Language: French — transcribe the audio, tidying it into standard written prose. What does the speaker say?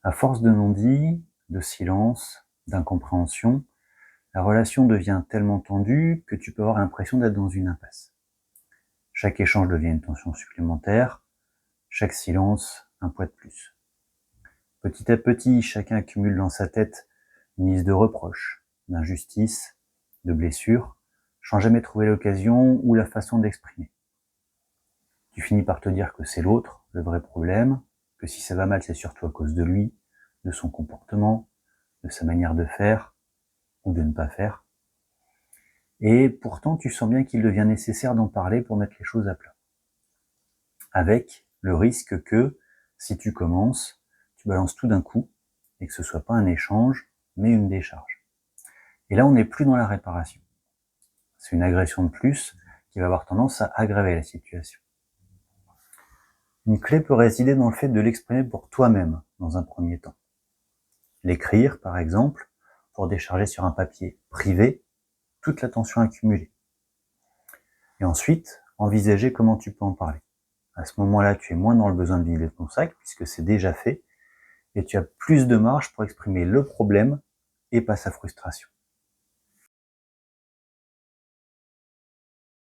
À force de non-dit, de silence, d'incompréhension, la relation devient tellement tendue que tu peux avoir l'impression d'être dans une impasse. Chaque échange devient une tension supplémentaire, chaque silence un poids de plus. Petit à petit, chacun accumule dans sa tête une liste de reproches, d'injustices, de blessures, sans jamais trouver l'occasion ou la façon d'exprimer. Tu finis par te dire que c'est l'autre, le vrai problème, que si ça va mal, c'est surtout à cause de lui, de son comportement, de sa manière de faire ou de ne pas faire. Et pourtant, tu sens bien qu'il devient nécessaire d'en parler pour mettre les choses à plat. Avec le risque que, si tu commences, tu balances tout d'un coup et que ce soit pas un échange, mais une décharge. Et là, on n'est plus dans la réparation. C'est une agression de plus qui va avoir tendance à aggraver la situation. Une clé peut résider dans le fait de l'exprimer pour toi-même, dans un premier temps. L'écrire, par exemple, pour décharger sur un papier privé toute la tension accumulée. Et ensuite, envisager comment tu peux en parler. À ce moment-là, tu es moins dans le besoin de vider ton sac, puisque c'est déjà fait, et tu as plus de marge pour exprimer le problème et pas sa frustration.